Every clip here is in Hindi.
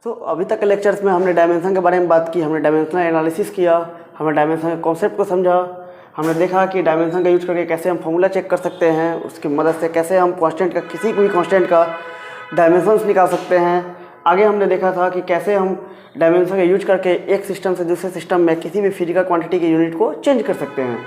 तो अभी तक के लेक्चर्स में हमने डायमेंशन के बारे में बात की, हमने डायमेंशनल एनालिसिस किया, हमने डायमेंशन के कॉन्सेप्ट को समझा, हमने देखा कि डायमेंशन का यूज करके कैसे हम फॉर्मूला चेक कर सकते हैं, उसकी मदद से कैसे हम कांस्टेंट का किसी भी कांस्टेंट का डायमेंशंस निकाल सकते हैं। आगे हमने देखा था कि कैसे हम डायमेंशन का यूज करके एक सिस्टम से दूसरे सिस्टम में किसी भी फिजिकल क्वांटिटी की यूनिट को चेंज कर सकते हैं।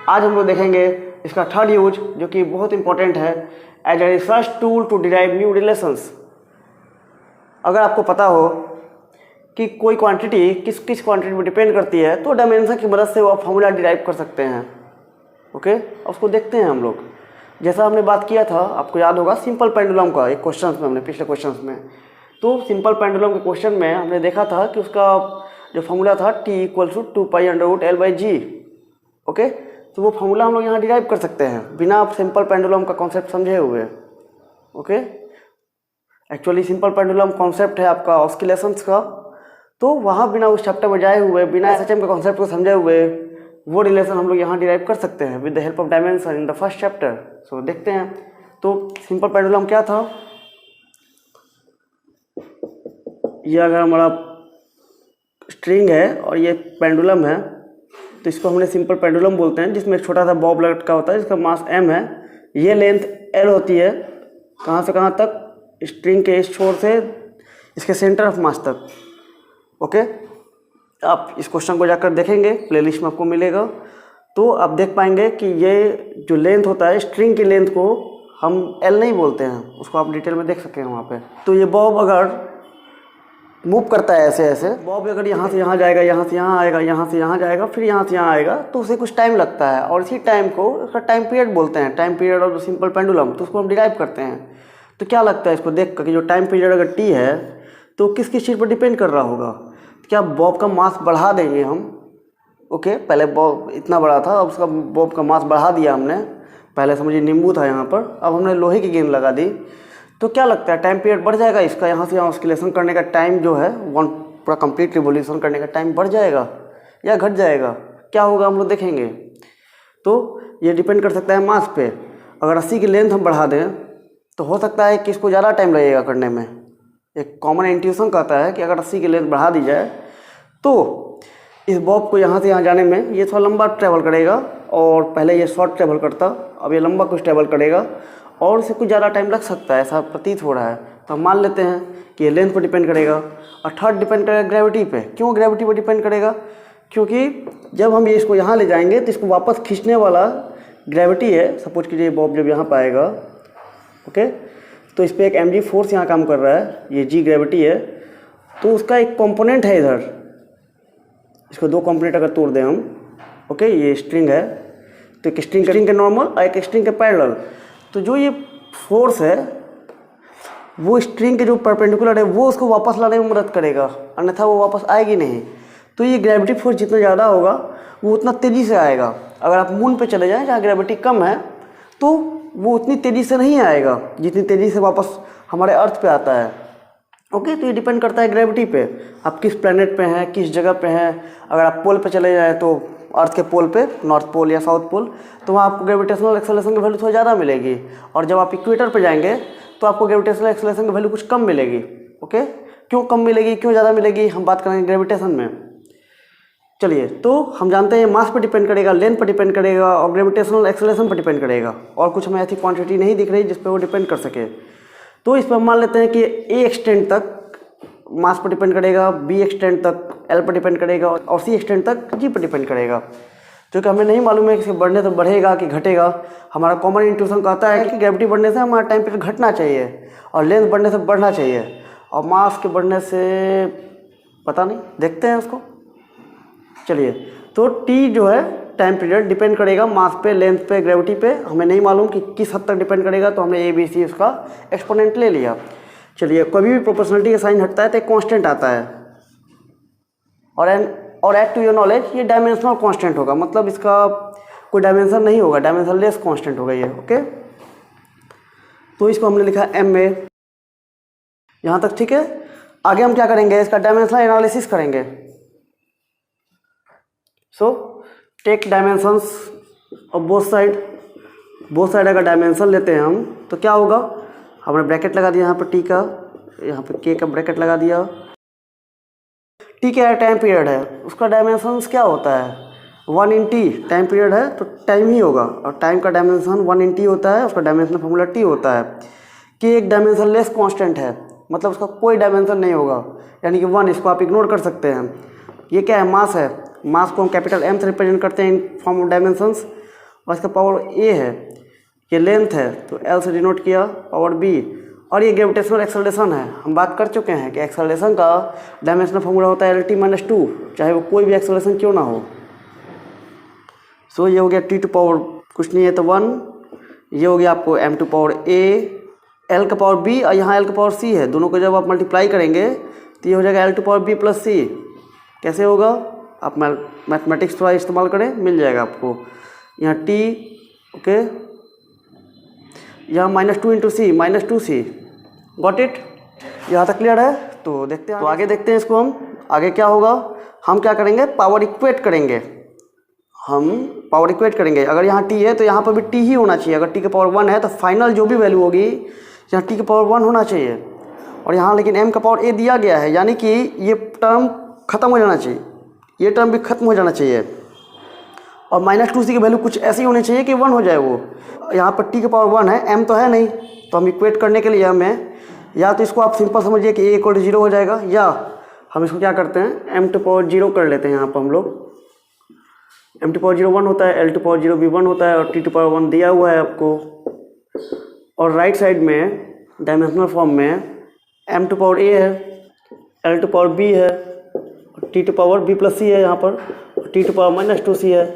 आज हम लोग देखेंगे इसका थर्ड यूज, जो कि बहुत इंपॉर्टेंट है, as a research tool to derive new relations. अगर आपको पता हो कि कोई क्वांटिटी किस किस क्वांटिटी पर डिपेंड करती है, तो डायमेंशन की मदद से वो आप फॉर्मूला डिराइव कर सकते हैं। ओके, उसको देखते हैं हम लोग। जैसा हमने बात किया था, आपको याद होगा सिंपल पेंडुलम का एक क्वेश्चन में, हमने पिछले क्वेश्चन में, तो सिंपल पेंडुलम के क्वेश्चन में हमने देखा था कि उसका जो फॉर्मूला था T = 2π√L/g। ओके, तो वो फॉर्मूला हम लोग यहाँ डिराइव कर सकते हैं बिना आप सिंपल पेंडुलम का कॉन्सेप्ट समझे हुए। Okay, actually simple pendulum concept है आपका ऑस्किलेशंस का, तो वहाँ बिना उस चैप्टर में जाए हुए, बिना SHM के कॉन्सेप्ट को समझे हुए, वो रिलेशन हम लोग यहाँ डिराइव कर सकते हैं with the help of dimension in the first chapter. So देखते हैं। तो सिंपल पेंडुलम क्या था, ये अगर हमारा स्ट्रिंग है और ये पेंडुलम है, तो इसको हमने सिंपल पेंडुलम बोलते हैं, जिसमें एक छोटा सा बॉब लटका होता है, जिसका मास m है, ये लेंथ l होती है, कहाँ से कहाँ तक, स्ट्रिंग के इस छोर से इसके सेंटर ऑफ मास तक। ओके, आप इस क्वेश्चन को जाकर देखेंगे, प्लेलिस्ट में आपको मिलेगा, तो आप देख पाएंगे कि ये जो लेंथ होता है, स्ट्रिंग की लेंथ को हम l नहीं बोलते हैं, उसको आप डिटेल में देख सकें वहाँ पे। तो ये बॉब अगर मूव करता है ऐसे ऐसे, बॉब अगर यहाँ से यहाँ जाएगा, यहाँ से यहाँ आएगा, यहाँ से यहाँ जाएगा, फिर यहाँ से यहाँ आएगा, तो उसे कुछ टाइम लगता है, और इसी टाइम को उसका टाइम पीरियड बोलते हैं, time period of the simple pendulum. तो उसको हम डिराइव करते हैं। तो क्या लगता है इसको देख कर कि जो टाइम पीरियड अगर t है, तो किस किस चीज़ पर डिपेंड कर रहा होगा? क्या बॉब का मास बढ़ा देंगे हम? ओके, पहले बॉब इतना बड़ा था, अब उसका बॉब का मास बढ़ा दिया हमने। पहले समझिए नींबू था यहाँ पर, अब हमने लोहे की गेंद लगा दी, तो क्या लगता है टाइम पीरियड बढ़ जाएगा इसका? यहाँ से यहाँ ऑस्किलेशन करने का टाइम जो है, पूरा कंप्लीट रिवोल्यूशन करने का टाइम बढ़ जाएगा या घट जाएगा? क्या होगा हम लोग देखेंगे। तो ये डिपेंड कर सकता है मास पे। अगर 80 की लेंथ हम बढ़ा दें, तो हो सकता है कि इसको ज़्यादा टाइम लगेगा करने में। एक कॉमन इंट्यूशन कहता है कि अगर 80 की लेंथ बढ़ा दी जाए, तो इस बॉब को यहाँ से यहाँ जाने में ये थोड़ा लंबा ट्रैवल करेगा, और पहले ये शॉर्ट ट्रैवल करता, अब ये लंबा कुछ ट्रैवल करेगा, और इसे कुछ ज़्यादा टाइम लग सकता है, ऐसा प्रतीत हो रहा है। तो हम मान लेते हैं कि ये लेंथ पर डिपेंड करेगा। और थर्ड डिपेंड करेगा ग्रेविटी पे। क्यों ग्रेविटी पर डिपेंड करेगा? क्योंकि जब हम ये इसको यहाँ ले जाएंगे, तो इसको वापस खींचने वाला ग्रेविटी है। सपोज कीजिए बॉब जब यहाँ पर आएगा, ओके, तो इस पर एक mg फोर्स यहाँ काम कर रहा है, ये g ग्रेविटी है, तो उसका एक कंपोनेंट है इधर। इसको दो कंपोनेंट अगर तोड़ दें हम, ओके, ये स्ट्रिंग है, तो एक स्ट्रिंग के नॉर्मल और एक स्ट्रिंग के पैरेलल। तो जो ये फोर्स है, वो स्ट्रिंग के जो परपेंडिकुलर है, वो उसको वापस लाने में मदद करेगा, अन्यथा वो वापस आएगी नहीं। तो ये ग्रेविटी फोर्स जितना ज़्यादा होगा, वो उतना तेज़ी से आएगा। अगर आप मून पे चले जाएं जहाँ ग्रेविटी कम है, तो वो उतनी तेज़ी से नहीं आएगा जितनी तेज़ी से वापस हमारे अर्थ पे आता है। ओके, तो ये डिपेंड करता है ग्रेविटी पे, आप किस प्लैनेट पे हैं, किस जगह पे हैं। अगर आप पोल पे चले जाएँ, तो अर्थ के पोल पे, नॉर्थ पोल या साउथ पोल, तो वहाँ आपको ग्रेविटेशनल एक्सेलरेशन की वैल्यू थोड़ा ज़्यादा मिलेगी। और जब आप इक्वेटर पे जाएंगे, तो आपको ग्रेविटेशनल एक्सेलरेशन की वैल्यू कुछ कम मिलेगी। ओके, क्यों कम मिलेगी, क्यों ज़्यादा मिलेगी, हम बात करेंगे ग्रेविटेशन में। चलिए, तो हम जानते हैं मास पर डिपेंड करेगा, लेंथ पर डिपेंड करेगा, और ग्रेविटेशनल एक्सेलरेशन पर डिपेंड करेगा, और कुछ हमें ऐसी क्वांटिटी नहीं दिख रही जिस पर वो डिपेंड कर सके। तो इस पर हम मान लेते हैं कि a एक्सटेंट तक मास पर डिपेंड करेगा, b एक्सटेंट तक l पर डिपेंड करेगा, और c एक्सटेंट तक g पर डिपेंड करेगा। क्योंकि हमें नहीं मालूम है कि बढ़ने से बढ़ेगा कि घटेगा। हमारा कॉमन इंट्यूशन कहता है कि ग्रेविटी बढ़ने से हमारा टाइम पीरियड घटना चाहिए, और लेंथ बढ़ने से बढ़ना चाहिए, और मास के बढ़ने से पता नहीं, देखते हैं उसको। चलिए, तो t जो है टाइम पीरियड डिपेंड करेगा मास पे, लेंथ पे, ग्रेविटी पे। हमें नहीं मालूम कि किस हद तक डिपेंड करेगा, तो हमने ABC उसका एक्सपोनेंट ले लिया। चलिए, कभी भी प्रोपोर्शनलिटी का साइन हटता है तो एक कांस्टेंट आता है, और एड टू योर नॉलेज ये डायमेंशनल कांस्टेंट होगा, मतलब इसका कोई डायमेंशन नहीं होगा, डायमेंशनलेस कांस्टेंट होगा ये। ओके, तो इसको हमने लिखा MA, यहाँ तक ठीक है। आगे हम क्या करेंगे, इसका डायमेंशनल एनालिसिस करेंगे। So take dimensions of both side अगर डायमेंशन लेते हैं हम, तो क्या होगा, हमने ब्रैकेट लगा दिया यहाँ पर t का, यहाँ पे k का ब्रैकेट लगा दिया, टी क्या है, टाइम पीरियड है, उसका डायमेंशंस क्या होता है 1 इन टी, टाइम पीरियड है तो टाइम ही होगा, और टाइम का डायमेंशन 1 इन टी होता है, उसका डायमेंशनल फॉर्मूला टी होता है। कि एक डायमेंशन लेस कॉन्स्टेंट है, मतलब उसका कोई डायमेंशन नहीं होगा, यानी कि 1, इसको आप इग्नोर कर सकते हैं। ये क्या है, मास है, मास को हम कैपिटल एम से रिप्रेजेंट करते हैं इन फॉर्म ऑफ डायमेंशंस, और इसका पावर ए है। ये लेंथ है तो एल से डिनोट किया, पावर बी, और ये ग्रेविटेशनल एक्सेलरेशन है। हम बात कर चुके हैं कि एक्सेलरेशन का डायमेंशनल फॉर्मूला होता है LT-2, चाहे वो कोई भी एक्सेलरेशन क्यों ना हो। सो ये हो गया टी टू पावर कुछ नहीं है तो 1, ये हो गया आपको m to power a, l का पावर b, और यहाँ l का पावर c है। दोनों को जब आप मल्टीप्लाई करेंगे तो ये हो जाएगा l to power b plus c। कैसे होगा, आप मैथमेटिक्स थोड़ा इस्तेमाल करें, मिल जाएगा आपको। यहाँ t, ओके, यहाँ -2 into C, -2c, got it. यहाँ तक क्लियर है। तो देखते हैं, तो आगे देखते हैं इसको हम आगे क्या होगा। हम क्या करेंगे, पावर इक्वेट करेंगे, हम पावर इक्वेट करेंगे। अगर यहाँ t है तो यहाँ पर भी t ही होना चाहिए। अगर t के पावर 1 है तो फाइनल जो भी वैल्यू होगी यहाँ t के पावर 1 होना चाहिए, और यहाँ लेकिन m का पावर a दिया गया है, यानी कि ये टर्म खत्म हो जाना चाहिए, ये टर्म भी खत्म हो जाना चाहिए, और -2c की वैल्यू कुछ ऐसी होनी चाहिए कि 1 हो जाए वो। यहाँ पर t के पावर 1 है, m तो है नहीं, तो हम इक्वेट करने के लिए हमें या तो इसको आप सिंपल समझिए कि a = 0 हो जाएगा, या हम इसको क्या करते हैं m टू पावर 0 कर लेते हैं। यहाँ पर हम लोग m टू पावर 0 1 होता है, l टू पावर 0 भी 1 होता है, और t टू पावर 1 दिया हुआ है आपको। और राइट साइड में डायमेंशनल फॉर्म में m टू पावर a है, l टू पावर b है, t to power b plus c है यहाँ पर, और t टू पावर -2c है।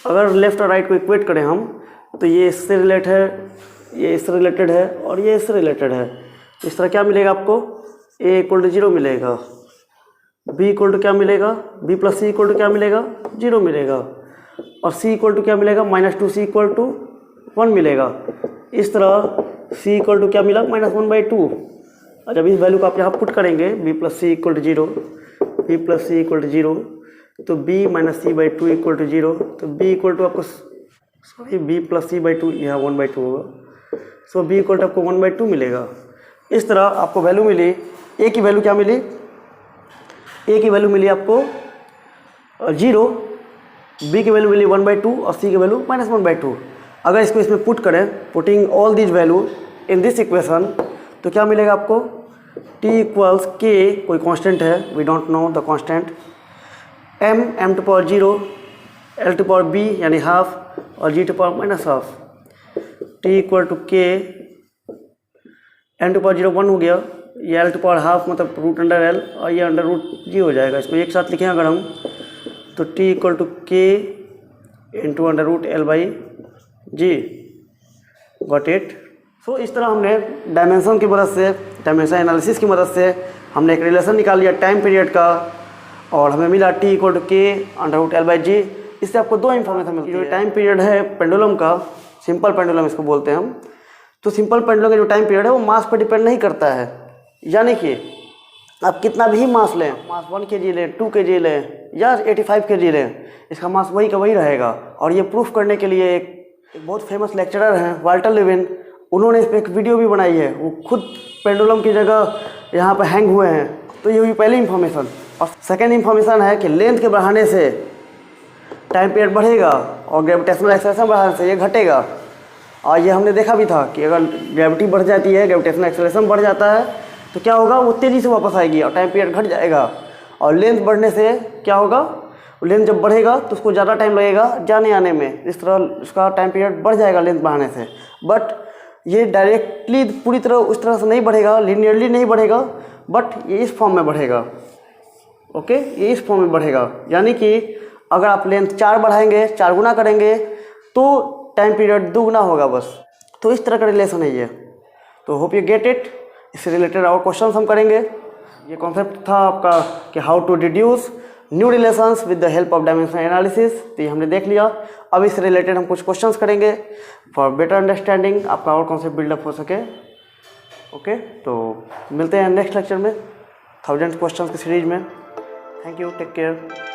अगर लेफ्ट और राइट को इक्वेट करें हम तो ये इससे रिलेटेड है, ये इससे रिलेटेड है, और ये इससे रिलेटेड है। इस तरह क्या मिलेगा आपको, a = 0 मिलेगा, b = क्या मिलेगा, b प्लस c = क्या मिलेगा, 0 मिलेगा, और c = क्या मिलेगा, -2c = 1 मिलेगा। इस तरह c = क्या मिला, -1/2। और जब इस वैल्यू को आप यहाँ पुट करेंगे b plus c = 0, b plus c = 0, तो b - c/2 = 0, तो b = आपको b प्लस c/2 यहाँ 1/2 होगा। सो b = आपको 1/2 मिलेगा। इस तरह आपको वैल्यू मिली, a की वैल्यू क्या मिली, a की वैल्यू मिली आपको 0, b की वैल्यू मिली 1/2, और c की वैल्यू -1/2। अगर इसको इसमें पुट करें, putting all these value in this equation, तो क्या मिलेगा आपको, t = k, कोई कांस्टेंट है, we don't know the constant, m to power 0, l to power b यानी हाफ, और g to power -half, t = k, m to power 0 1 हो गया, ये l टू पावर हाफ मतलब √l, और ये √g हो जाएगा। इसको एक साथ लिखें अगर हम, तो t = k × √l/g, got it. सो इस तरह हमने डायमेंशन की मदद से, डायमेंशन एनालिसिस की मदद से हमने एक रिलेशन निकाल लिया टाइम पीरियड का, और हमें मिला t = k × √l/g। इससे आपको दो इन्फॉर्मेशन मिलती है। जो टाइम पीरियड है पेंडुलम का, सिंपल पेंडुलम इसको बोलते हैं हम, तो सिंपल पेंडुलम का जो टाइम पीरियड है वो मास पर डिपेंड नहीं करता है। यानी कि आप कितना भी मास लें, मास 1 kg लें, 2 kg लें, या 85 kg लें, इसका मास वही का वही रहेगा। और ये प्रूफ करने के लिए एक बहुत फेमस लेक्चरर हैं वाल्टर लेविन, उन्होंने इस पर एक वीडियो भी बनाई है। वो खुद पेंडुलम की जगह यहाँ पर हैंग हुए हैं। तो ये हुई पहली इन्फॉर्मेशन। और सेकेंड इन्फॉर्मेशन है कि लेंथ के बढ़ाने से टाइम पीरियड बढ़ेगा, और ग्रेविटेशनल एक्सेलरेशन बढ़ाने से ये घटेगा। और ये हमने देखा भी था कि अगर ग्रेविटी बढ़ जाती है, ग्रेविटेशनल एक्सेलरेशन बढ़ जाता है, तो क्या होगा, वो तेज़ी से वापस आएगी और टाइम पीरियड घट जाएगा। और लेंथ बढ़ने से क्या होगा, लेंथ जब बढ़ेगा तो उसको ज़्यादा टाइम लगेगा जाने आने में, इस तरह उसका टाइम पीरियड बढ़ जाएगा लेंथ बढ़ाने से। बट ये डायरेक्टली पूरी तरह उस तरह से नहीं बढ़ेगा, लीनियरली नहीं बढ़ेगा, बट ये इस फॉर्म में बढ़ेगा। ओके, ये इस फॉर्म में बढ़ेगा, यानी कि अगर आप लेंथ 4 बढ़ाएंगे, 4 गुना करेंगे, तो टाइम पीरियड दुगना होगा बस। तो इस तरह का रिलेशन है ये। तो होप यू गेट इट। इससे रिलेटेड और क्वेश्चंस हम करेंगे। ये कॉन्सेप्ट था आपका कि how to deduce new relations with the help of dimensional analysis. तो ये हमने देख लिया। अब इससे रिलेटेड हम कुछ क्वेश्चंस करेंगे फॉर बेटर अंडरस्टैंडिंग, आपका और कॉन्सेप्ट बिल्डअप हो सके। ओके, तो मिलते हैं नेक्स्ट लेक्चर में 1000 क्वेश्चंस की सीरीज में। Thank you, take care.